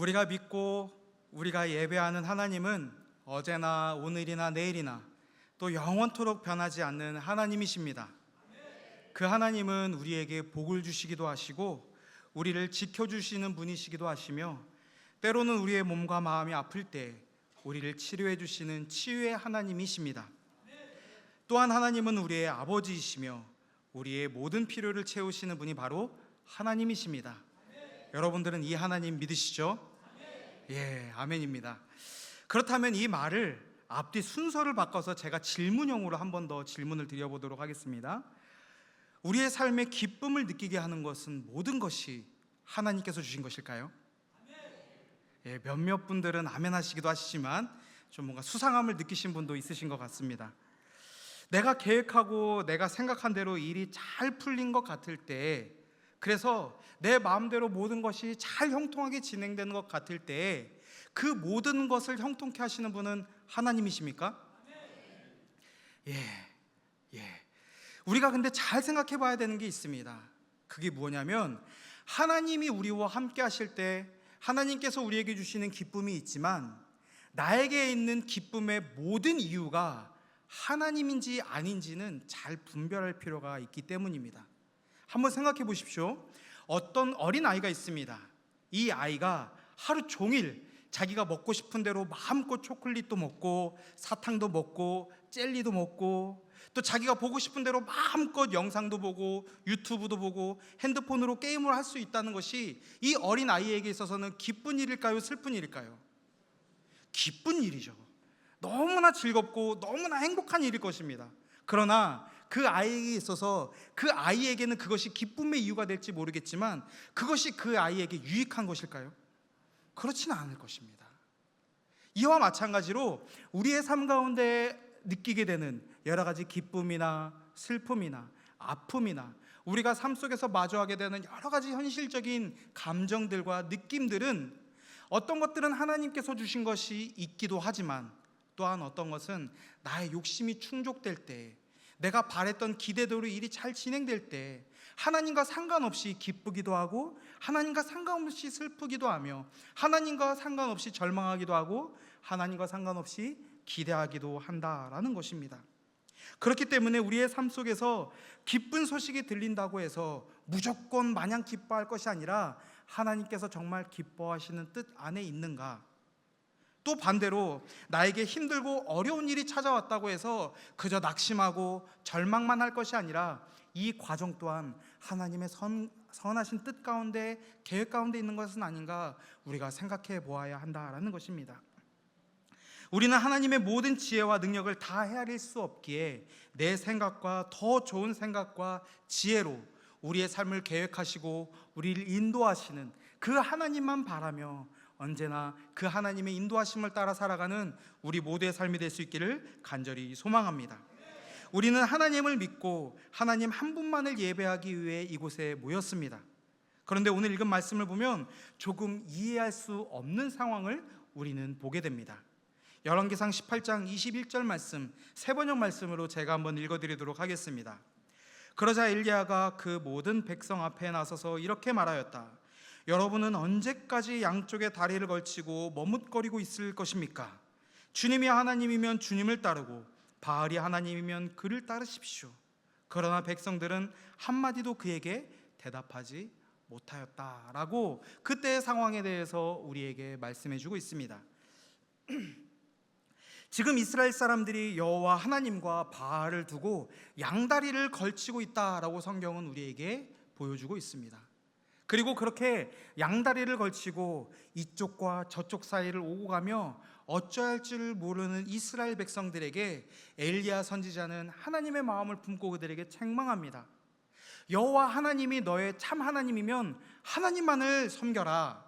우리가 믿고 우리가 예배하는 하나님은 어제나 오늘이나 내일이나 또 영원토록 변하지 않는 하나님이십니다. 그 하나님은 우리에게 복을 주시기도 하시고 우리를 지켜주시는 분이시기도 하시며, 때로는 우리의 몸과 마음이 아플 때 우리를 치료해 주시는 치유의 하나님이십니다. 또한 하나님은 우리의 아버지이시며 우리의 모든 필요를 채우시는 분이 바로 하나님이십니다. 여러분들은 이 하나님 믿으시죠? 예, 아멘입니다. 그렇다면 이 말을 앞뒤 순서를 바꿔서 제가 질문형으로 한 번 더 질문을 드려보도록 하겠습니다. 우리의 삶에 기쁨을 느끼게 하는 것은 모든 것이 하나님께서 주신 것일까요? 예, 몇몇 분들은 아멘 하시기도 하시지만 좀 뭔가 수상함을 느끼신 분도 있으신 것 같습니다. 내가 계획하고 내가 생각한 대로 일이 잘 풀린 것 같을 때, 그래서 내 마음대로 모든 것이 잘 형통하게 진행되는 것 같을 때 그 모든 것을 형통케 하시는 분은 하나님이십니까? 예. 우리가 근데 잘 생각해 봐야 되는 게 있습니다. 그게 뭐냐면, 하나님이 우리와 함께 하실 때 하나님께서 우리에게 주시는 기쁨이 있지만 나에게 있는 기쁨의 모든 이유가 하나님인지 아닌지는 잘 분별할 필요가 있기 때문입니다. 한번 생각해 보십시오. 어떤 어린아이가 있습니다. 이 아이가 하루 종일 자기가 먹고 싶은 대로 마음껏 초콜릿도 먹고 사탕도 먹고 젤리도 먹고, 또 자기가 보고 싶은 대로 마음껏 영상도 보고 유튜브도 보고 핸드폰으로 게임을 할 수 있다는 것이 이 어린아이에게 있어서는 기쁜 일일까요? 슬픈 일일까요? 기쁜 일이죠. 너무나 즐겁고 너무나 행복한 일일 것입니다. 그러나 그 아이에게 있어서, 그 아이에게는 그것이 기쁨의 이유가 될지 모르겠지만 그것이 그 아이에게 유익한 것일까요? 그렇지는 않을 것입니다. 이와 마찬가지로 우리의 삶 가운데 느끼게 되는 여러 가지 기쁨이나 슬픔이나 아픔이나 우리가 삶 속에서 마주하게 되는 여러 가지 현실적인 감정들과 느낌들은, 어떤 것들은 하나님께서 주신 것이 있기도 하지만 또한 어떤 것은 나의 욕심이 충족될 때, 내가 바랬던 기대대로 일이 잘 진행될 때 하나님과 상관없이 기쁘기도 하고 하나님과 상관없이 슬프기도 하며 하나님과 상관없이 절망하기도 하고 하나님과 상관없이 기대하기도 한다라는 것입니다. 그렇기 때문에 우리의 삶 속에서 기쁜 소식이 들린다고 해서 무조건 마냥 기뻐할 것이 아니라 하나님께서 정말 기뻐하시는 뜻 안에 있는가, 또 반대로 나에게 힘들고 어려운 일이 찾아왔다고 해서 그저 낙심하고 절망만 할 것이 아니라 이 과정 또한 하나님의 선하신 뜻 가운데, 계획 가운데 있는 것은 아닌가 우리가 생각해 보아야 한다라는 것입니다. 우리는 하나님의 모든 지혜와 능력을 다 헤아릴 수 없기에 내 생각과 더 좋은 생각과 지혜로 우리의 삶을 계획하시고 우리를 인도하시는 그 하나님만 바라며 언제나 그 하나님의 인도하심을 따라 살아가는 우리 모두의 삶이 될 수 있기를 간절히 소망합니다. 우리는 하나님을 믿고 하나님 한 분만을 예배하기 위해 이곳에 모였습니다. 그런데 오늘 읽은 말씀을 보면 조금 이해할 수 없는 상황을 우리는 보게 됩니다. 열왕기상 18장 21절 말씀, 세번역 말씀으로 제가 한번 읽어드리도록 하겠습니다. 그러자 엘리야가 그 모든 백성 앞에 나서서 이렇게 말하였다. 여러분은 언제까지 양쪽에 다리를 걸치고 머뭇거리고 있을 것입니까? 주님이 하나님이면 주님을 따르고 바알이 하나님이면 그를 따르십시오. 그러나 백성들은 한마디도 그에게 대답하지 못하였다라고 그때의 상황에 대해서 우리에게 말씀해 주고 있습니다. 지금 이스라엘 사람들이 여호와 하나님과 바알을 두고 양다리를 걸치고 있다라고 성경은 우리에게 보여주고 있습니다. 그리고 그렇게 양다리를 걸치고 이쪽과 저쪽 사이를 오고 가며 어찌할 할 줄 모르는 이스라엘 백성들에게 엘리야 선지자는 하나님의 마음을 품고 그들에게 책망합니다. 여호와 하나님이 너의 참 하나님이면 하나님만을 섬겨라.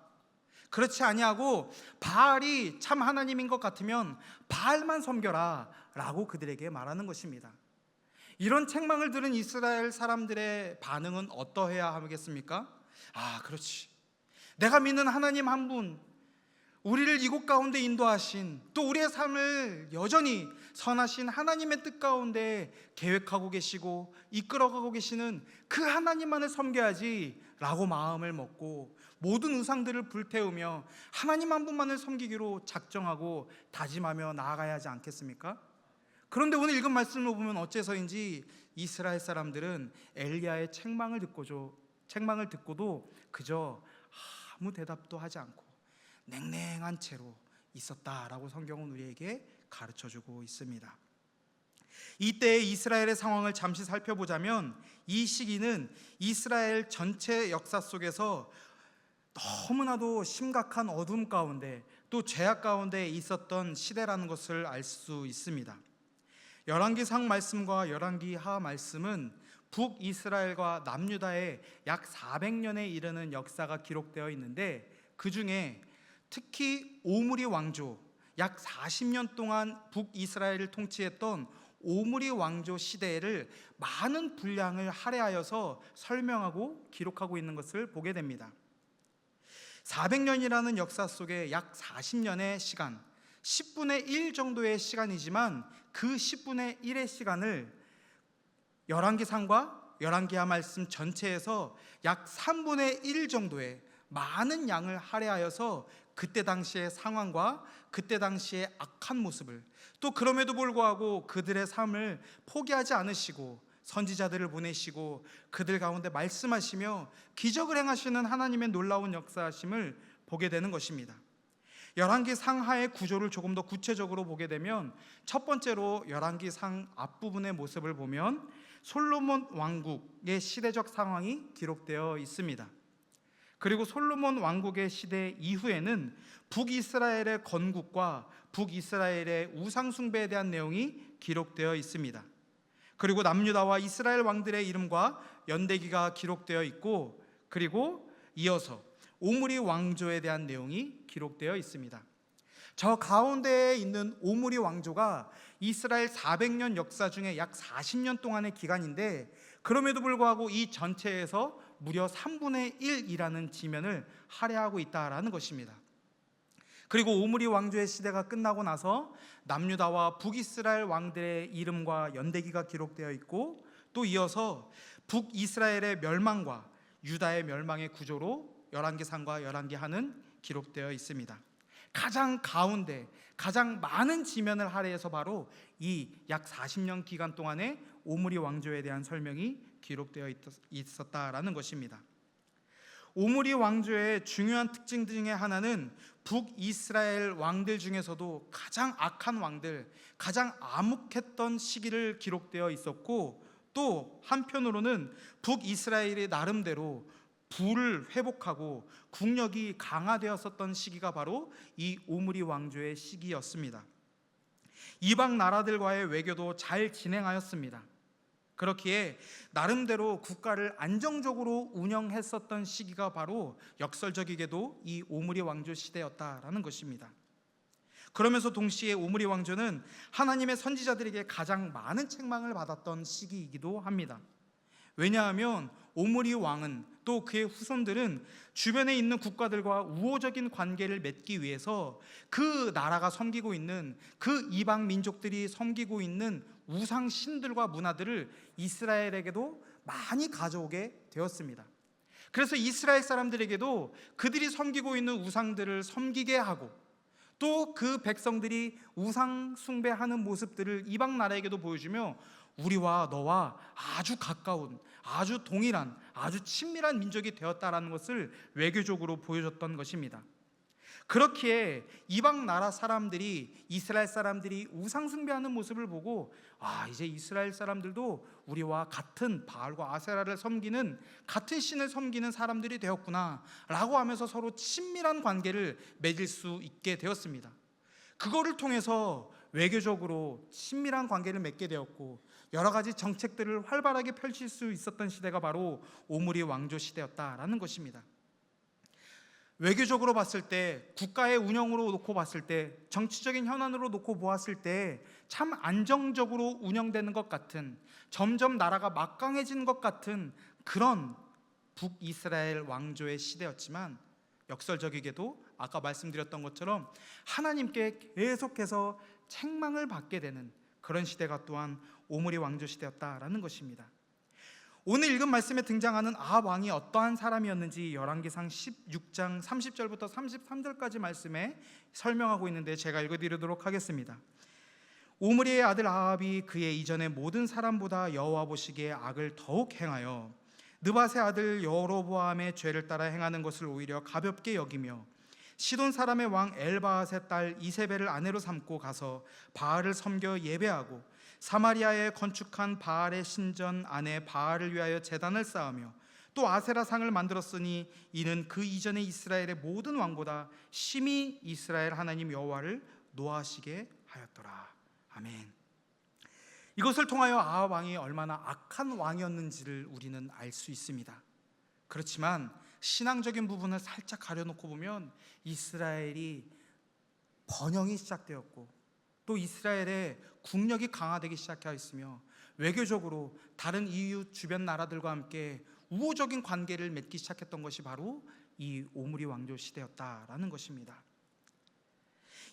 그렇지 아니하고 바알이 참 하나님인 것 같으면 바알만 섬겨라 라고 그들에게 말하는 것입니다. 이런 책망을 들은 이스라엘 사람들의 반응은 어떠해야 하겠습니까? 아, 그렇지. 내가 믿는 하나님 한 분, 우리를 이곳 가운데 인도하신, 또 우리의 삶을 여전히 선하신 하나님의 뜻 가운데 계획하고 계시고 이끌어가고 계시는 그 하나님만을 섬겨야지 라고 마음을 먹고 모든 우상들을 불태우며 하나님 한 분만을 섬기기로 작정하고 다짐하며 나아가야 하지 않겠습니까? 그런데 오늘 읽은 말씀을 보면 어째서인지 이스라엘 사람들은 엘리야의 책망을 듣고도 그저 아무 대답도 하지 않고 냉랭한 채로 있었다라고 성경은 우리에게 가르쳐주고 있습니다. 이때의 이스라엘의 상황을 잠시 살펴보자면 이 시기는 이스라엘 전체 역사 속에서 너무나도 심각한 어둠 가운데 또 죄악 가운데 있었던 시대라는 것을 알 수 있습니다. 열왕기상 말씀과 열왕기하 말씀은 북이스라엘과 남유다의 약 400년에 이르는 역사가 기록되어 있는데, 그 중에 특히 오므리 왕조, 약 40년 동안 북이스라엘을 통치했던 오므리 왕조 시대를 많은 분량을 할애하여서 설명하고 기록하고 있는 것을 보게 됩니다. 400년이라는 역사 속에 약 40년의 시간, 10분의 1 정도의 시간이지만 그 10분의 1의 시간을 열왕기상과 열왕기하 말씀 전체에서 약 3분의 1 정도의 많은 양을 할애하여서 그때 당시의 상황과 그때 당시의 악한 모습을, 또 그럼에도 불구하고 그들의 삶을 포기하지 않으시고 선지자들을 보내시고 그들 가운데 말씀하시며 기적을 행하시는 하나님의 놀라운 역사하심을 보게 되는 것입니다. 열왕기상하의 구조를 조금 더 구체적으로 보게 되면, 첫 번째로 열왕기상 앞부분의 모습을 보면 솔로몬 왕국의 시대적 상황이 기록되어 있습니다. 그리고 솔로몬 왕국의 시대 이후에는 북이스라엘의 건국과 북이스라엘의 우상 숭배에 대한 내용이 기록되어 있습니다. 그리고 남유다와 이스라엘 왕들의 이름과 연대기가 기록되어 있고, 그리고 이어서 오므리 왕조에 대한 내용이 기록되어 있습니다. 저 가운데에 있는 오므리 왕조가 이스라엘 400년 역사 중에 약 40년 동안의 기간인데, 그럼에도 불구하고 이 전체에서 무려 3분의 1이라는 지면을 할애하고 있다라는 것입니다. 그리고 오므리 왕조의 시대가 끝나고 나서 남유다와 북이스라엘 왕들의 이름과 연대기가 기록되어 있고, 또 이어서 북이스라엘의 멸망과 유다의 멸망의 구조로 열왕기상과 열왕기하는 기록되어 있습니다. 가장 가운데 가장 많은 지면을 할애해서 바로 이 약 40년 기간 동안의 오므리 왕조에 대한 설명이 기록되어 있었다라는 것입니다. 오므리 왕조의 중요한 특징 중에 하나는 북이스라엘 왕들 중에서도 가장 악한 왕들, 가장 암흑했던 시기를 기록되어 있었고, 또 한편으로는 북이스라엘이 나름대로 부를 회복하고 국력이 강화되었었던 시기가 바로 이 오므리 왕조의 시기였습니다. 이방 나라들과의 외교도 잘 진행하였습니다. 그렇기에 나름대로 국가를 안정적으로 운영했었던 시기가 바로 역설적이게도 이 오므리 왕조 시대였다라는 것입니다. 그러면서 동시에 오므리 왕조는 하나님의 선지자들에게 가장 많은 책망을 받았던 시기이기도 합니다. 왜냐하면 오므리 왕은, 또 그의 후손들은 주변에 있는 국가들과 우호적인 관계를 맺기 위해서 그 나라가 섬기고 있는, 그 이방 민족들이 섬기고 있는 우상 신들과 문화들을 이스라엘에게도 많이 가져오게 되었습니다. 그래서 이스라엘 사람들에게도 그들이 섬기고 있는 우상들을 섬기게 하고, 또 그 백성들이 우상 숭배하는 모습들을 이방 나라에게도 보여주며 우리와 너와 아주 가까운, 아주 동일한, 아주 친밀한 민족이 되었다라는 것을 외교적으로 보여줬던 것입니다. 그렇기에 이방 나라 사람들이, 이스라엘 사람들이 우상 숭배하는 모습을 보고 이제 이스라엘 사람들도 우리와 같은 바알과 아세라를 섬기는, 같은 신을 섬기는 사람들이 되었구나 라고 하면서 서로 친밀한 관계를 맺을 수 있게 되었습니다. 그거를 통해서 외교적으로 친밀한 관계를 맺게 되었고, 여러 가지 정책들을 활발하게 펼칠 수 있었던 시대가 바로 오므리 왕조 시대였다라는 것입니다. 외교적으로 봤을 때, 국가의 운영으로 놓고 봤을 때, 정치적인 현안으로 놓고 보았을 때 참 안정적으로 운영되는 것 같은, 점점 나라가 막강해지는 것 같은 그런 북이스라엘 왕조의 시대였지만, 역설적이게도 아까 말씀드렸던 것처럼 하나님께 계속해서 책망을 받게 되는 그런 시대가 또한 오므리 왕조 시대였다라는 것입니다. 오늘 읽은 말씀에 등장하는 아합 왕이 어떠한 사람이었는지 열왕기상 16장 30절부터 33절까지 말씀에 설명하고 있는데 제가 읽어드리도록 하겠습니다. 오므리의 아들 아합이 그의 이전의 모든 사람보다 여호와 보시기에 악을 더욱 행하여 느밧의 아들 여로보암의 죄를 따라 행하는 것을 오히려 가볍게 여기며 시돈 사람의 왕 엘바앗의 딸 이세벨을 아내로 삼고 가서 바알을 섬겨 예배하고 사마리아에 건축한 바알의 신전 안에 바알을 위하여 제단을 쌓으며 또 아세라상을 만들었으니 이는 그 이전의 이스라엘의 모든 왕보다 심히 이스라엘 하나님 여호와를 노하시게 하였더라. 아멘. 이것을 통하여 아합 왕이 얼마나 악한 왕이었는지를 우리는 알 수 있습니다. 그렇지만 신앙적인 부분을 살짝 가려놓고 보면 이스라엘이 번영이 시작되었고 또 이스라엘의 국력이 강화되기 시작하였으며 외교적으로 다른 이웃 주변 나라들과 함께 우호적인 관계를 맺기 시작했던 것이 바로 이 오므리 왕조 시대였다라는 것입니다.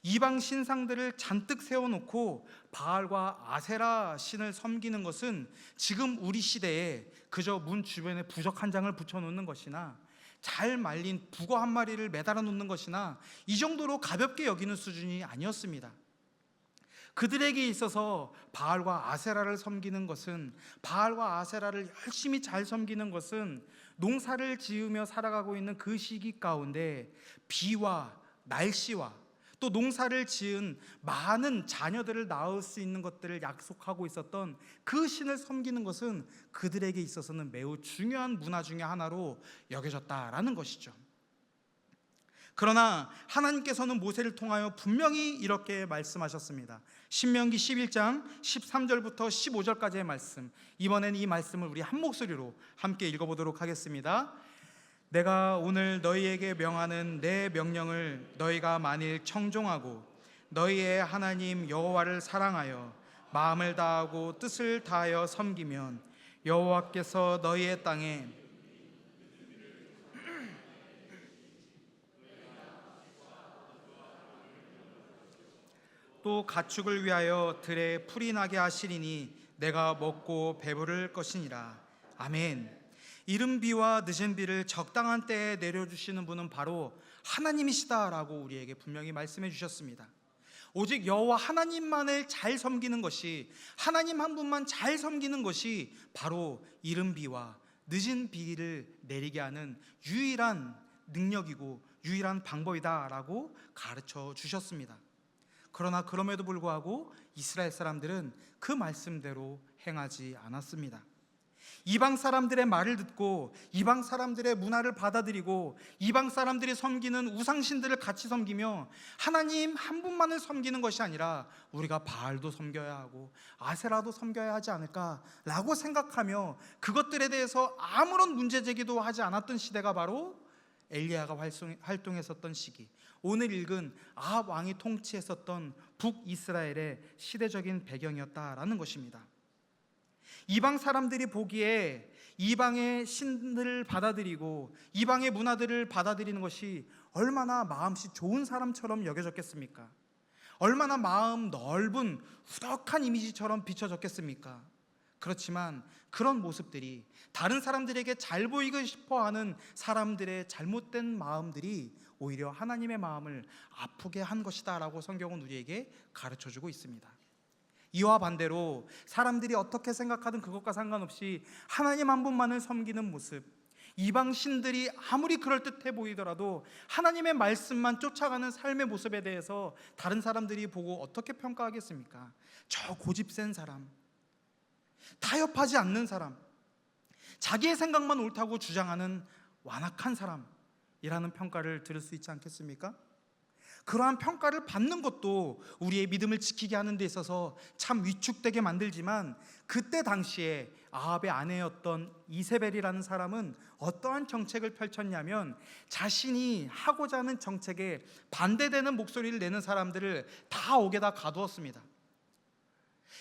이방 신상들을 잔뜩 세워놓고 바알과 아세라 신을 섬기는 것은 지금 우리 시대에 그저 문 주변에 부적 한 장을 붙여놓는 것이나 잘 말린 북어 한 마리를 매달아 놓는 것이나 이 정도로 가볍게 여기는 수준이 아니었습니다. 그들에게 있어서 바알과 아세라를 섬기는 것은, 바알과 아세라를 열심히 잘 섬기는 것은 농사를 지으며 살아가고 있는 그 시기 가운데 비와 날씨와 또 농사를 지은 많은 자녀들을 낳을 수 있는 것들을 약속하고 있었던 그 신을 섬기는 것은 그들에게 있어서는 매우 중요한 문화 중에 하나로 여겨졌다라는 것이죠. 그러나 하나님께서는 모세를 통하여 분명히 이렇게 말씀하셨습니다. 신명기 11장 13절부터 15절까지의 말씀, 이번엔 이 말씀을 우리 한 목소리로 함께 읽어보도록 하겠습니다. 내가 오늘 너희에게 명하는 내 명령을 너희가 만일 청종하고 너희의 하나님 여호와를 사랑하여 마음을 다하고 뜻을 다하여 섬기면 여호와께서 너희의 땅에 또 가축을 위하여 들에 풀이 나게 하시리니 내가 먹고 배부를 것이니라. 아멘. 이른 비와 늦은 비를 적당한 때에 내려주시는 분은 바로 하나님이시다라고 우리에게 분명히 말씀해 주셨습니다. 오직 여호와 하나님만을 잘 섬기는 것이, 하나님 한 분만 잘 섬기는 것이 바로 이른 비와 늦은 비를 내리게 하는 유일한 능력이고 유일한 방법이다라고 가르쳐 주셨습니다. 그러나 그럼에도 불구하고 이스라엘 사람들은 그 말씀대로 행하지 않았습니다. 이방 사람들의 말을 듣고 이방 사람들의 문화를 받아들이고 이방 사람들이 섬기는 우상신들을 같이 섬기며 하나님 한 분만을 섬기는 것이 아니라 우리가 바알도 섬겨야 하고 아세라도 섬겨야 하지 않을까라고 생각하며 그것들에 대해서 아무런 문제제기도 하지 않았던 시대가 바로 엘리야가 활동했었던 시기, 오늘 읽은 아합 왕이 통치했었던 북이스라엘의 시대적인 배경이었다라는 것입니다. 이방 사람들이 보기에 이방의 신들을 받아들이고 이방의 문화들을 받아들이는 것이 얼마나 마음씨 좋은 사람처럼 여겨졌겠습니까? 얼마나 마음 넓은 후덕한 이미지처럼 비춰졌겠습니까? 그렇지만 그런 모습들이 다른 사람들에게 잘 보이고 싶어하는 사람들의 잘못된 마음들이 오히려 하나님의 마음을 아프게 한 것이다 라고 성경은 우리에게 가르쳐주고 있습니다. 이와 반대로 사람들이 어떻게 생각하든 그것과 상관없이 하나님 한 분만을 섬기는 모습, 이방 신들이 아무리 그럴듯해 보이더라도 하나님의 말씀만 쫓아가는 삶의 모습에 대해서 다른 사람들이 보고 어떻게 평가하겠습니까? 저 고집센 사람, 타협하지 않는 사람, 자기의 생각만 옳다고 주장하는 완악한 사람이라는 평가를 들을 수 있지 않겠습니까? 그러한 평가를 받는 것도 우리의 믿음을 지키게 하는 데 있어서 참 위축되게 만들지만, 그때 당시에 아합의 아내였던 이세벨이라는 사람은 어떠한 정책을 펼쳤냐면 자신이 하고자 하는 정책에 반대되는 목소리를 내는 사람들을 다 옥에다 가두었습니다.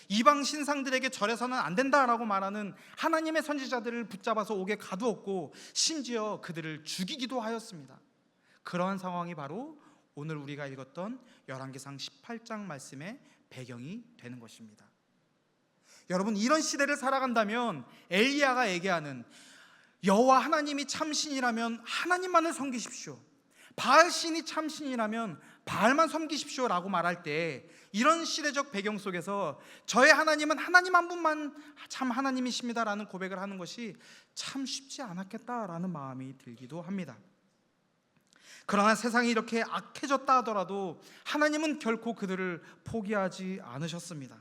이방 신상들에게 절해서는 안 된다라고 말하는 하나님의 선지자들을 붙잡아서 옥에 가두었고 심지어 그들을 죽이기도 하였습니다. 그러한 상황이 바로 오늘 우리가 읽었던 열왕기상 18장 말씀의 배경이 되는 것입니다. 여러분, 이런 시대를 살아간다면 엘리야가 얘기하는 여호와 하나님이 참신이라면 하나님만을 섬기십시오, 바알신이 참신이라면 바알만 섬기십시오 라고 말할 때, 이런 시대적 배경 속에서 저의 하나님은 하나님 한 분만 참 하나님이십니다 라는 고백을 하는 것이 참 쉽지 않았겠다라는 마음이 들기도 합니다. 그러나 세상이 이렇게 악해졌다 하더라도 하나님은 결코 그들을 포기하지 않으셨습니다.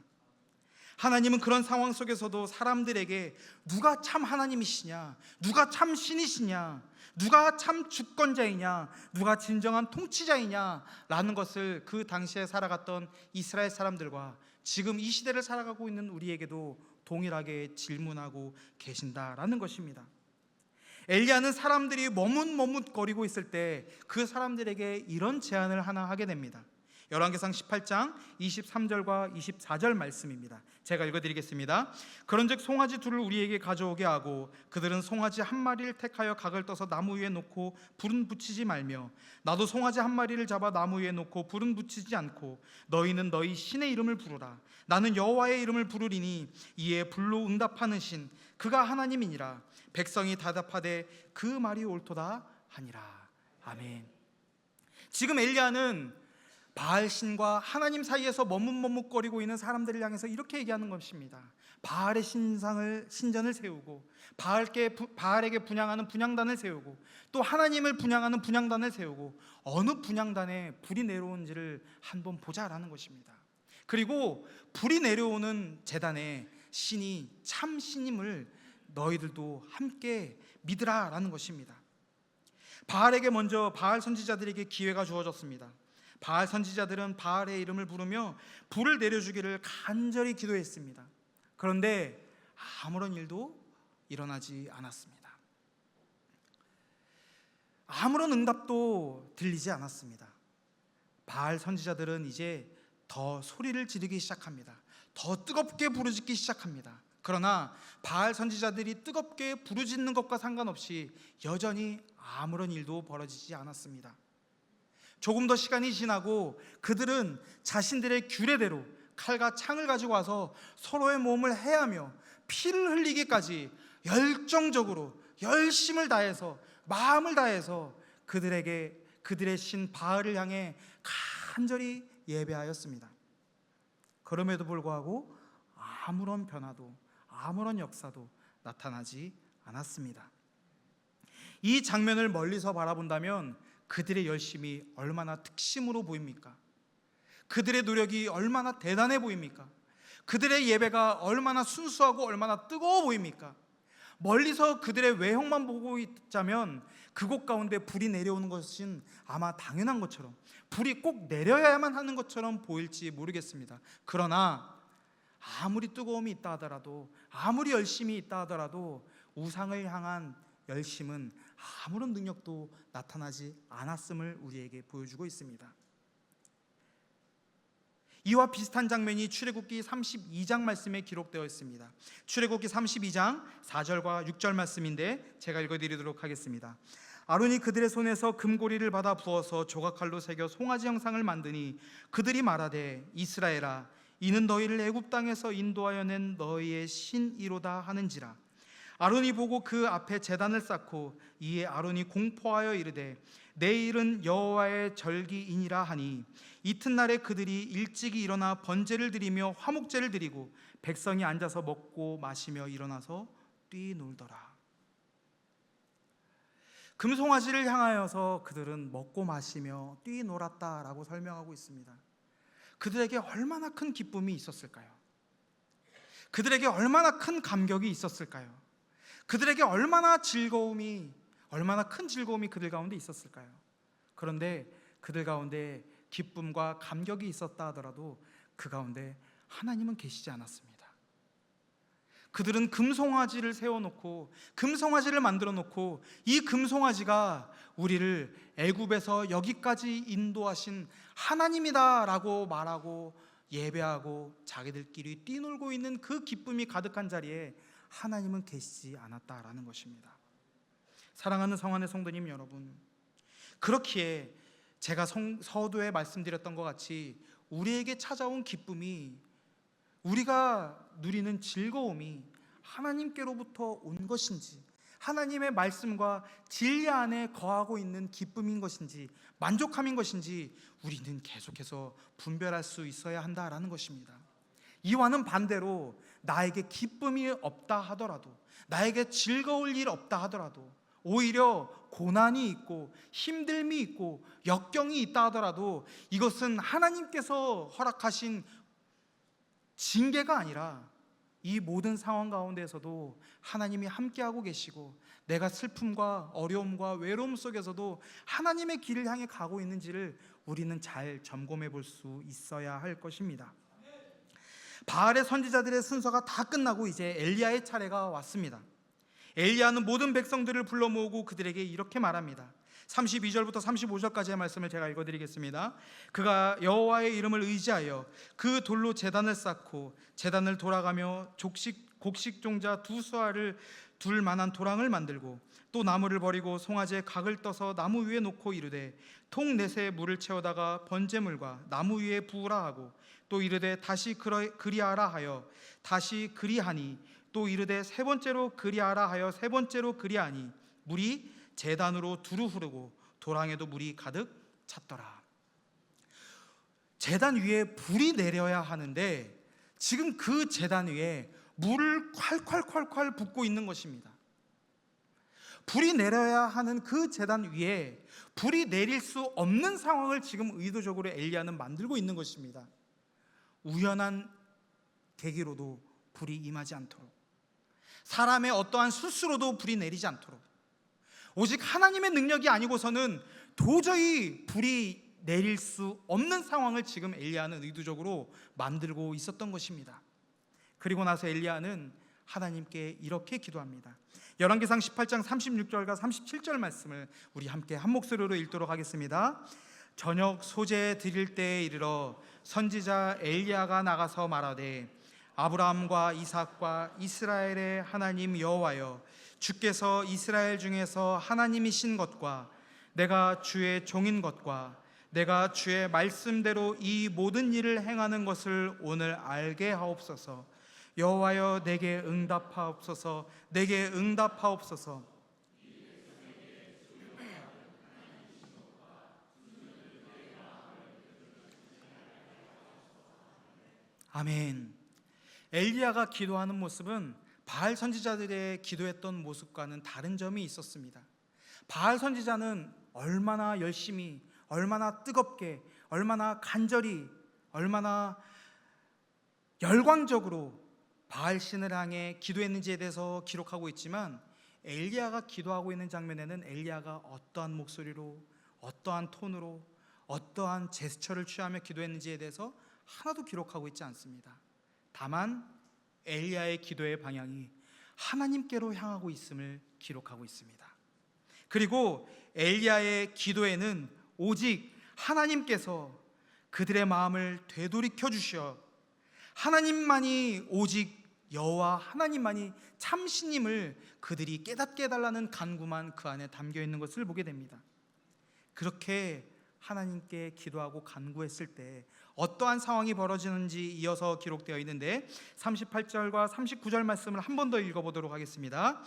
하나님은 그런 상황 속에서도 사람들에게 누가 참 하나님이시냐, 누가 참 신이시냐, 누가 참 주권자이냐, 누가 진정한 통치자이냐 라는 것을 그 당시에 살아갔던 이스라엘 사람들과 지금 이 시대를 살아가고 있는 우리에게도 동일하게 질문하고 계신다라는 것입니다. 엘리야는 사람들이 머뭇머뭇거리고 있을 때 그 사람들에게 이런 제안을 하나 하게 됩니다. 열왕기상 18장 23절과 24절 말씀입니다. 제가 읽어드리겠습니다. 그런즉 송아지 둘을 우리에게 가져오게 하고 그들은 송아지 한 마리를 택하여 각을 떠서 나무 위에 놓고 불은 붙이지 말며 나도 송아지 한 마리를 잡아 나무 위에 놓고 불은 붙이지 않고 너희는 너희 신의 이름을 부르라. 나는 여호와의 이름을 부르리니 이에 불로 응답하는 신 그가 하나님이니라. 백성이 대답하되 그 말이 옳도다 하니라. 아멘. 지금 엘리야는 바알신과 하나님 사이에서 머뭇머뭇거리고 있는 사람들을 향해서 이렇게 얘기하는 것입니다. 바알의 신전을 세우고 바알에게 분향하는 분향단을 세우고 또 하나님을 분향하는 분향단을 세우고 어느 분향단에 불이 내려오는지를 한번 보자라는 것입니다. 그리고 불이 내려오는 제단에 신이 참 신임을 너희들도 함께 믿으라라는 것입니다. 바알에게 먼저 바알 선지자들에게 기회가 주어졌습니다. 바알 선지자들은 바알의 이름을 부르며 불을 내려주기를 간절히 기도했습니다. 그런데 아무런 일도 일어나지 않았습니다. 아무런 응답도 들리지 않았습니다. 바알 선지자들은 이제 더 소리를 지르기 시작합니다. 더 뜨겁게 부르짖기 시작합니다. 그러나 바알 선지자들이 뜨겁게 부르짖는 것과 상관없이 여전히 아무런 일도 벌어지지 않았습니다. 조금 더 시간이 지나고 그들은 자신들의 규례대로 칼과 창을 가지고 와서 서로의 몸을 해하며 피를 흘리기까지 열정적으로 열심을 다해서 마음을 다해서 그들의 신 바알을 향해 간절히 예배하였습니다. 그럼에도 불구하고 아무런 변화도 아무런 역사도 나타나지 않았습니다. 이 장면을 멀리서 바라본다면 그들의 열심이 얼마나 특심으로 보입니까? 그들의 노력이 얼마나 대단해 보입니까? 그들의 예배가 얼마나 순수하고 얼마나 뜨거워 보입니까? 멀리서 그들의 외형만 보고 있자면 그곳 가운데 불이 내려오는 것은 아마 당연한 것처럼, 불이 꼭 내려야만 하는 것처럼 보일지 모르겠습니다. 그러나 아무리 뜨거움이 있다 하더라도, 아무리 열심히 있다 하더라도 우상을 향한 열심은 아무런 능력도 나타나지 않았음을 우리에게 보여주고 있습니다. 이와 비슷한 장면이 출애굽기 32장 말씀에 기록되어 있습니다. 출애굽기 32장 4절과 6절 말씀인데 제가 읽어드리도록 하겠습니다. 아론이 그들의 손에서 금고리를 받아 부어서 조각칼로 새겨 송아지 형상을 만드니 그들이 말하되 이스라엘아 이는 너희를 애굽 땅에서 인도하여 낸 너희의 신이로다 하는지라. 아론이 보고 그 앞에 제단을 쌓고 이에 아론이 공포하여 이르되 내일은 여호와의 절기이니라 하니 이튿날에 그들이 일찍이 일어나 번제를 드리며 화목제를 드리고 백성이 앉아서 먹고 마시며 일어나서 뛰놀더라. 금송아지를 향하여서 그들은 먹고 마시며 뛰놀았다라고 설명하고 있습니다. 그들에게 얼마나 큰 기쁨이 있었을까요? 그들에게 얼마나 큰 감격이 있었을까요? 그들에게 얼마나 큰 즐거움이 그들 가운데 있었을까요? 그런데 그들 가운데 기쁨과 감격이 있었다 하더라도 그 가운데 하나님은 계시지 않았습니다. 그들은 금송아지를 세워놓고 금송아지를 만들어 놓고 이 금송아지가 우리를 애굽에서 여기까지 인도하신 하나님이다 라고 말하고 예배하고 자기들끼리 뛰놀고 있는 그 기쁨이 가득한 자리에 하나님은 계시지 않았다라는 것입니다. 사랑하는 성안의 성도님 여러분, 그렇기에 제가 서두에 말씀드렸던 것 같이 우리에게 찾아온 기쁨이 우리가 누리는 즐거움이 하나님께로부터 온 것인지, 하나님의 말씀과 진리 안에 거하고 있는 기쁨인 것인지, 만족함인 것인지 우리는 계속해서 분별할 수 있어야 한다라는 것입니다. 이와는 반대로 나에게 기쁨이 없다 하더라도, 나에게 즐거울 일 없다 하더라도, 오히려 고난이 있고 힘듦이 있고 역경이 있다 하더라도 이것은 하나님께서 허락하신 징계가 아니라 이 모든 상황 가운데서도 하나님이 함께하고 계시고, 내가 슬픔과 어려움과 외로움 속에서도 하나님의 길을 향해 가고 있는지를 우리는 잘 점검해 볼 수 있어야 할 것입니다. 바알의 선지자들의 순서가 다 끝나고 이제 엘리야의 차례가 왔습니다. 엘리야는 모든 백성들을 불러 모으고 그들에게 이렇게 말합니다. 32절부터 35절까지의 말씀을 제가 읽어드리겠습니다. 그가 여호와의 이름을 의지하여 그 돌로 제단을 쌓고 제단을 돌아가며 곡식 종자 두 수알을 둘 만한 도랑을 만들고, 또 나무를 버리고 송아지의 각을 떠서 나무 위에 놓고 이르되 통 넷에 물을 채우다가 번제물과 나무 위에 부으라 하고, 또 이르되 다시 그리하라 하여 다시 그리하니, 또 이르되 세 번째로 그리하라 하여 세 번째로 그리하니 물이 제단으로 두루 흐르고 도랑에도 물이 가득 찼더라. 제단 위에 불이 내려야 하는데 지금 그 제단 위에 물을 콸콸콸콸 붓고 있는 것입니다. 불이 내려야 하는 그 제단 위에 불이 내릴 수 없는 상황을 지금 의도적으로 엘리야는 만들고 있는 것입니다. 우연한 계기로도 불이 임하지 않도록, 사람의 어떠한 수수로도 불이 내리지 않도록, 오직 하나님의 능력이 아니고서는 도저히 불이 내릴 수 없는 상황을 지금 엘리야는 의도적으로 만들고 있었던 것입니다. 그리고 나서 엘리야는 하나님께 이렇게 기도합니다. 열왕기상 18장 36절과 37절 말씀을 우리 함께 한 목소리로 읽도록 하겠습니다. 저녁 소재 드릴 때에 이르러 선지자 엘리야가 나가서 말하되 아브라함과 이삭과 이스라엘의 하나님 여호와여, 주께서 이스라엘 중에서 하나님이신 것과 내가 주의 종인 것과 내가 주의 말씀대로 이 모든 일을 행하는 것을 오늘 알게 하옵소서. 여호와여, 내게 응답하옵소서. 내게 응답하옵소서. 아멘. 엘리야가 기도하는 모습은 바알 선지자들의 기도했던 모습과는 다른 점이 있었습니다. 바알 선지자는 얼마나 열심히, 얼마나 뜨겁게, 얼마나 간절히, 얼마나 열광적으로 바알 신을 향해 기도했는지에 대해서 기록하고 있지만, 엘리야가 기도하고 있는 장면에는 엘리야가 어떠한 목소리로, 어떠한 톤으로, 어떠한 제스처를 취하며 기도했는지에 대해서 하나도 기록하고 있지 않습니다. 다만 엘리야의 기도의 방향이 하나님께로 향하고 있음을 기록하고 있습니다. 그리고 엘리야의 기도에는 오직 하나님께서 그들의 마음을 되돌이켜 주시어 하나님만이, 오직 여호와 하나님만이 참신임을 그들이 깨닫게 해달라는 간구만 그 안에 담겨 있는 것을 보게 됩니다. 그렇게 하나님께 기도하고 간구했을 때 어떠한 상황이 벌어지는지 이어서 기록되어 있는데, 38절과 39절 말씀을 한 번 더 읽어보도록 하겠습니다.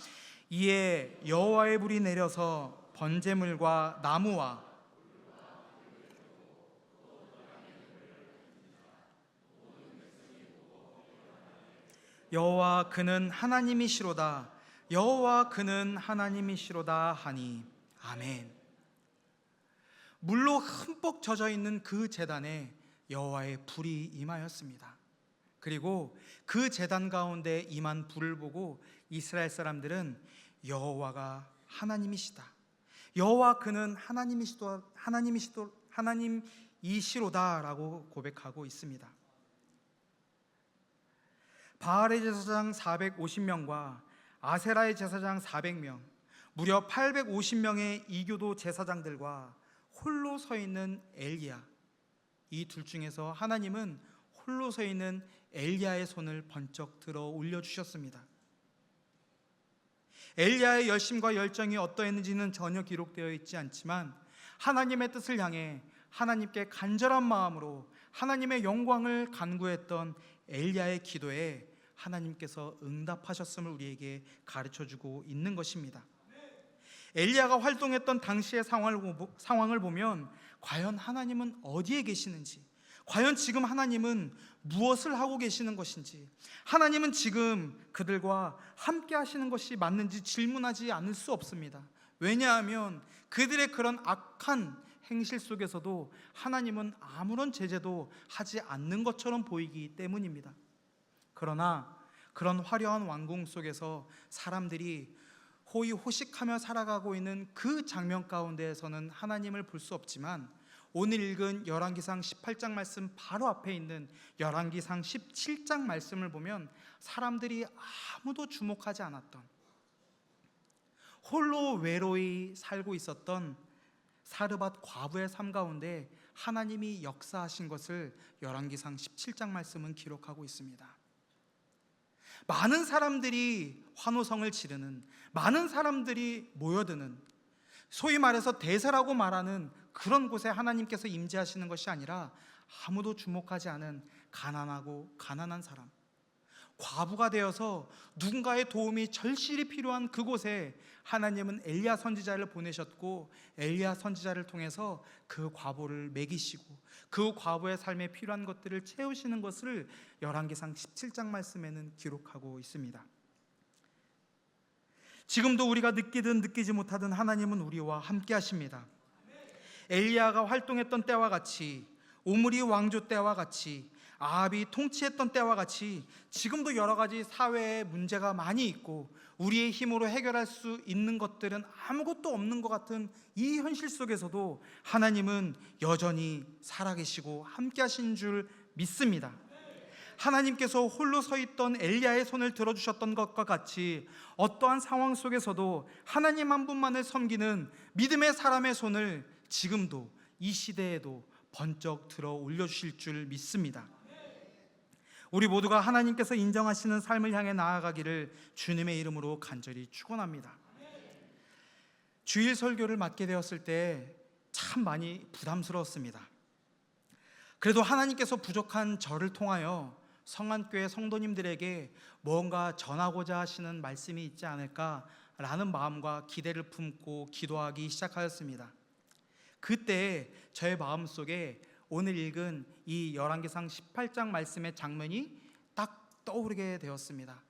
이에 여호와의 불이 내려서 번제물과 나무와 여호와 그는 하나님이시로다, 여호와 그는 하나님이시로다 하니. 아멘. 물로 흠뻑 젖어 있는 그 제단에 여호와의 불이 임하였습니다. 그리고 그 제단 가운데 임한 불을 보고 이스라엘 사람들은 여호와가 하나님이시다, 여호와 그는 하나님이시로다라고 고백하고 있습니다. 바알의 제사장 450명과 아세라의 제사장 400명, 무려 850명의 이교도 제사장들과 홀로 서 있는 엘리야, 이 둘 중에서 하나님은 홀로 서 있는 엘리야의 손을 번쩍 들어 올려주셨습니다. 엘리야의 열심과 열정이 어떠했는지는 전혀 기록되어 있지 않지만, 하나님의 뜻을 향해 하나님께 간절한 마음으로 하나님의 영광을 간구했던 엘리야의 기도에 하나님께서 응답하셨음을 우리에게 가르쳐주고 있는 것입니다. 엘리야가 활동했던 당시의 상황을 보면 과연 하나님은 어디에 계시는지, 과연 지금 하나님은 무엇을 하고 계시는 것인지, 하나님은 지금 그들과 함께 하시는 것이 맞는지 질문하지 않을 수 없습니다. 왜냐하면 그들의 그런 악한 행실 속에서도 하나님은 아무런 제재도 하지 않는 것처럼 보이기 때문입니다. 그러나 그런 화려한 왕궁 속에서 사람들이 호의호식하며 살아가고 있는 그 장면 가운데에서는 하나님을 볼 수 없지만, 오늘 읽은 열왕기상 18장 말씀 바로 앞에 있는 열왕기상 17장 말씀을 보면 사람들이 아무도 주목하지 않았던, 홀로 외로이 살고 있었던 사르밧 과부의 삶 가운데 하나님이 역사하신 것을 열왕기상 17장 말씀은 기록하고 있습니다. 많은 사람들이 환호성을 지르는, 많은 사람들이 모여드는, 소위 말해서 대세라고 말하는 그런 곳에 하나님께서 임재하시는 것이 아니라 아무도 주목하지 않은 가난하고 가난한 사람, 과부가 되어서 누군가의 도움이 절실히 필요한 그곳에 하나님은 엘리야 선지자를 보내셨고, 엘리야 선지자를 통해서 그 과부를 먹이시고 그 과부의 삶에 필요한 것들을 채우시는 것을 열왕기상 17장 말씀에는 기록하고 있습니다. 지금도 우리가 느끼든 느끼지 못하든 하나님은 우리와 함께 하십니다. 엘리야가 활동했던 때와 같이, 오므리 왕조 때와 같이, 아합이 통치했던 때와 같이 지금도 여러 가지 사회에 문제가 많이 있고 우리의 힘으로 해결할 수 있는 것들은 아무것도 없는 것 같은 이 현실 속에서도 하나님은 여전히 살아계시고 함께 하신 줄 믿습니다. 하나님께서 홀로 서 있던 엘리야의 손을 들어주셨던 것과 같이 어떠한 상황 속에서도 하나님 한 분만을 섬기는 믿음의 사람의 손을 지금도 이 시대에도 번쩍 들어 올려주실 줄 믿습니다. 우리 모두가 하나님께서 인정하시는 삶을 향해 나아가기를 주님의 이름으로 간절히 축원합니다. 주일 설교를 맡게 되었을 때 참 많이 부담스러웠습니다. 그래도 하나님께서 부족한 저를 통하여 성안교회 성도님들에게 뭔가 전하고자 하시는 말씀이 있지 않을까라는 마음과 기대를 품고 기도하기 시작하였습니다. 그때 저의 마음속에 오늘 읽은 이 열왕기상 18장 말씀의 장면이 딱 떠오르게 되었습니다.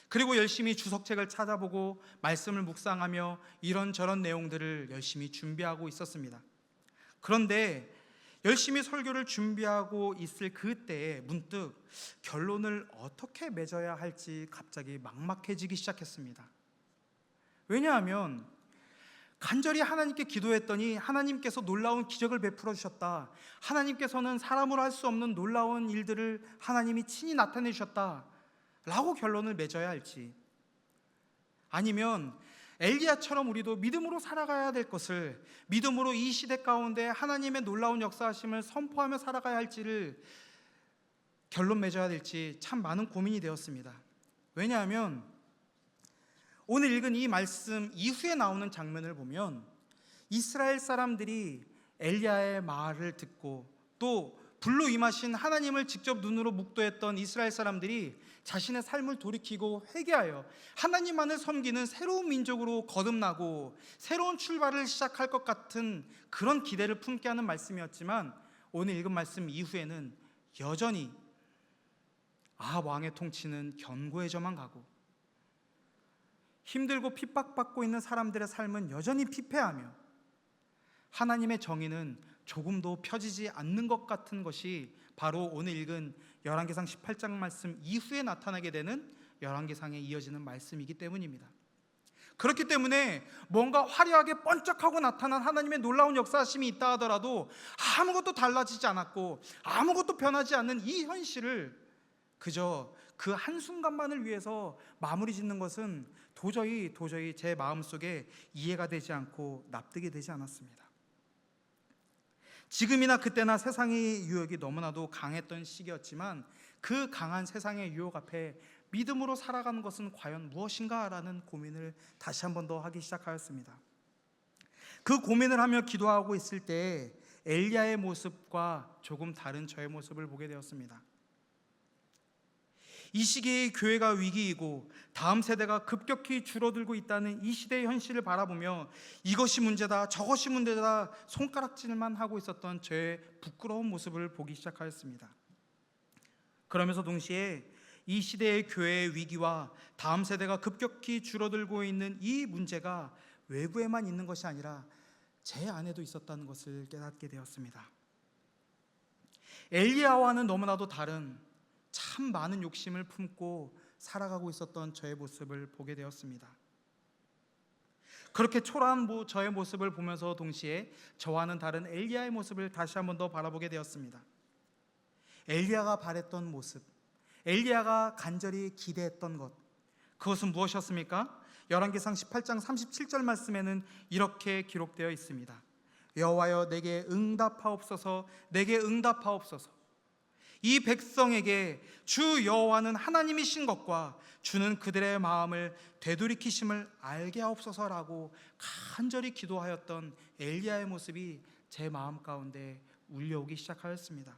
그리고 열심히 주석책을 찾아보고 말씀을 묵상하며 이런저런 내용들을 열심히 준비하고 있었습니다. 그런데 열심히 설교를 준비하고 있을 그때에 문득 결론을 어떻게 맺어야 할지 갑자기 막막해지기 시작했습니다. 왜냐하면 간절히 하나님께 기도했더니 하나님께서 놀라운 기적을 베풀어 주셨다, 하나님께서는 사람으로 할 수 없는 놀라운 일들을 하나님이 친히 나타내 주셨다 라고 결론을 맺어야 할지, 아니면 엘리야처럼 우리도 믿음으로 살아가야 될 것을, 믿음으로 이 시대 가운데 하나님의 놀라운 역사하심을 선포하며 살아가야 할지를 결론 맺어야 될지 참 많은 고민이 되었습니다. 왜냐하면 오늘 읽은 이 말씀 이후에 나오는 장면을 보면 이스라엘 사람들이 엘리야의 말을 듣고 또 불로 임하신 하나님을 직접 눈으로 묵도했던 이스라엘 사람들이 자신의 삶을 돌이키고 회개하여 하나님만을 섬기는 새로운 민족으로 거듭나고 새로운 출발을 시작할 것 같은 그런 기대를 품게 하는 말씀이었지만, 오늘 읽은 말씀 이후에는 여전히 아합 왕의 통치는 견고해져만 가고 힘들고 핍박받고 있는 사람들의 삶은 여전히 피폐하며 하나님의 정의는 조금도 펴지지 않는 것 같은 것이 바로 오늘 읽은 열왕기상 18장 말씀 이후에 나타나게 되는 열왕기상에 이어지는 말씀이기 때문입니다. 그렇기 때문에 뭔가 화려하게 번쩍하고 나타난 하나님의 놀라운 역사하심이 있다 하더라도 아무것도 달라지지 않았고 아무것도 변하지 않는 이 현실을 그저 그 한순간만을 위해서 마무리 짓는 것은 도저히 제 마음속에 이해가 되지 않고 납득이 되지 않았습니다. 지금이나 그때나 세상의 유혹이 너무나도 강했던 시기였지만 그 강한 세상의 유혹 앞에 믿음으로 살아가는 것은 과연 무엇인가라는 고민을 다시 한 번 더 하기 시작하였습니다. 그 고민을 하며 기도하고 있을 때 엘리야의 모습과 조금 다른 저의 모습을 보게 되었습니다. 이 시기의 교회가 위기이고 다음 세대가 급격히 줄어들고 있다는 이 시대의 현실을 바라보며 이것이 문제다 저것이 문제다 손가락질만 하고 있었던 저의 부끄러운 모습을 보기 시작하였습니다. 그러면서 동시에 이 시대의 교회의 위기와 다음 세대가 급격히 줄어들고 있는 이 문제가 외부에만 있는 것이 아니라 제 안에도 있었다는 것을 깨닫게 되었습니다. 엘리야와는 너무나도 다른 참 많은 욕심을 품고 살아가고 있었던 저의 모습을 보게 되었습니다. 그렇게 초라한 저의 모습을 보면서 동시에 저와는 다른 엘리야의 모습을 다시 한 번 더 바라보게 되었습니다. 엘리야가 바랬던 모습, 엘리야가 간절히 기대했던 것, 그것은 무엇이었습니까? 열왕기상 18장 37절 말씀에는 이렇게 기록되어 있습니다. 여호와여 내게 응답하옵소서, 내게 응답하옵소서. 이 백성에게 주 여호와는 하나님이신 것과 주는 그들의 마음을 되돌이키심을 알게 하옵소서라고 간절히 기도하였던 엘리야의 모습이 제 마음 가운데 울려오기 시작하였습니다.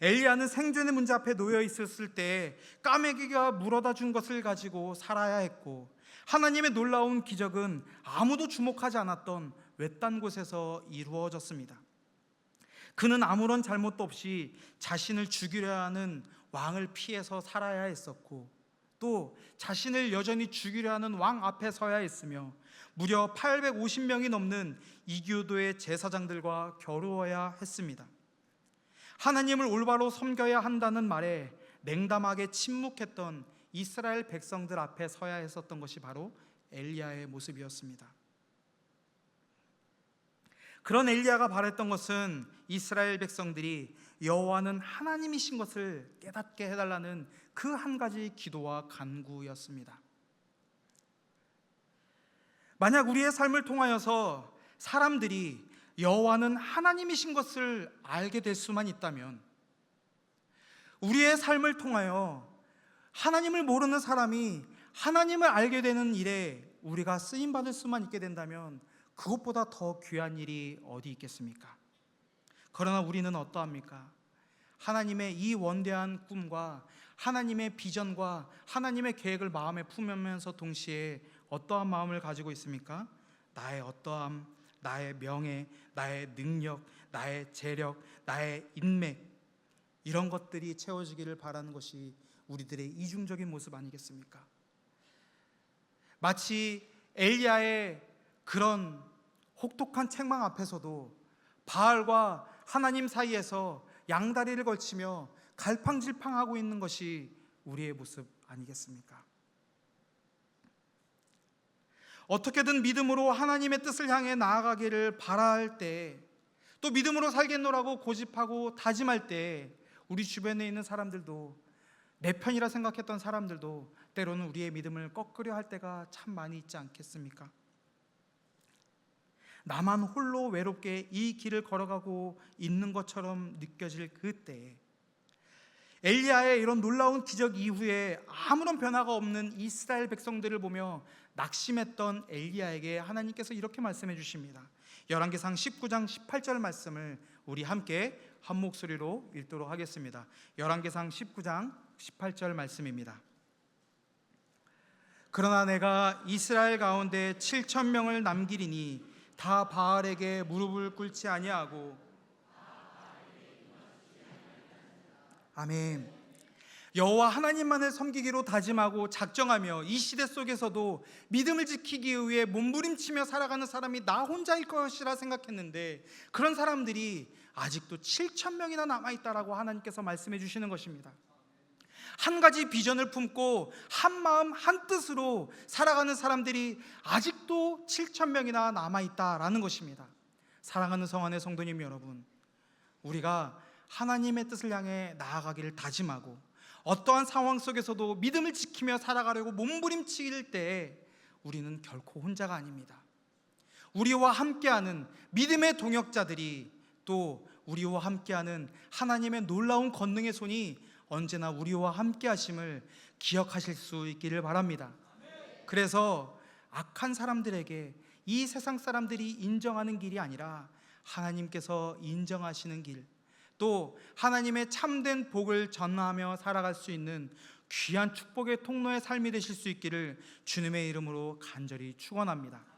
엘리야는 생존의 문제 앞에 놓여 있었을 때 까마귀가 물어다 준 것을 가지고 살아야 했고, 하나님의 놀라운 기적은 아무도 주목하지 않았던 외딴 곳에서 이루어졌습니다. 그는 아무런 잘못도 없이 자신을 죽이려 하는 왕을 피해서 살아야 했었고, 또 자신을 여전히 죽이려 하는 왕 앞에 서야 했으며, 무려 850명이 넘는 이교도의 제사장들과 겨루어야 했습니다. 하나님을 올바로 섬겨야 한다는 말에 냉담하게 침묵했던 이스라엘 백성들 앞에 서야 했었던 것이 바로 엘리야의 모습이었습니다. 그런 엘리야가 바랬던 것은 이스라엘 백성들이 여호와는 하나님이신 것을 깨닫게 해달라는 그 한 가지 기도와 간구였습니다. 만약 우리의 삶을 통하여서 사람들이 여호와는 하나님이신 것을 알게 될 수만 있다면, 우리의 삶을 통하여 하나님을 모르는 사람이 하나님을 알게 되는 일에 우리가 쓰임받을 수만 있게 된다면 그것보다 더 귀한 일이 어디 있겠습니까? 그러나 우리는 어떠합니까? 하나님의 이 원대한 꿈과 하나님의 비전과 하나님의 계획을 마음에 품으면서 동시에 어떠한 마음을 가지고 있습니까? 나의 어떠함, 나의 명예, 나의 능력, 나의 재력, 나의 인맥, 이런 것들이 채워지기를 바라는 것이 우리들의 이중적인 모습 아니겠습니까? 마치 엘리야의 그런 혹독한 책망 앞에서도 바알과 하나님 사이에서 양다리를 걸치며 갈팡질팡하고 있는 것이 우리의 모습 아니겠습니까? 어떻게든 믿음으로 하나님의 뜻을 향해 나아가기를 바랄 때, 또 믿음으로 살겠노라고 고집하고 다짐할 때, 우리 주변에 있는 사람들도, 내 편이라 생각했던 사람들도 때로는 우리의 믿음을 꺾으려 할 때가 참 많이 있지 않겠습니까? 나만 홀로 외롭게 이 길을 걸어가고 있는 것처럼 느껴질 그때, 엘리야의 이런 놀라운 기적 이후에 아무런 변화가 없는 이스라엘 백성들을 보며 낙심했던 엘리야에게 하나님께서 이렇게 말씀해 주십니다. 열왕기상 19장 18절 말씀을 우리 함께 한 목소리로 읽도록 하겠습니다. 열왕기상 19장 18절 말씀입니다. 그러나 내가 이스라엘 가운데 7,000명을 남기리니 다 바알에게 무릎을 꿇지 아니하고. 아멘. 여호와 하나님만을 섬기기로 다짐하고 작정하며 이 시대 속에서도 믿음을 지키기 위해 몸부림치며 살아가는 사람이 나 혼자일 것이라 생각했는데, 그런 사람들이 아직도 7,000명이나 남아있다라고 하나님께서 말씀해 주시는 것입니다. 한 가지 비전을 품고 한 마음 한 뜻으로 살아가는 사람들이 아직도 7,000명이나 남아있다라는 것입니다. 사랑하는 성안의 성도님 여러분, 우리가 하나님의 뜻을 향해 나아가기를 다짐하고 어떠한 상황 속에서도 믿음을 지키며 살아가려고 몸부림칠 때 우리는 결코 혼자가 아닙니다. 우리와 함께하는 믿음의 동역자들이, 또 우리와 함께하는 하나님의 놀라운 권능의 손이 언제나 우리와 함께 하심을 기억하실 수 있기를 바랍니다. 그래서 악한 사람들에게 이 세상 사람들이 인정하는 길이 아니라 하나님께서 인정하시는 길, 또 또 하나님의 참된 복을 전하며 살아갈 수 있는 귀한 축복의 통로의 삶이 되실 수 있기를 주님의 이름으로 간절히 축원합니다.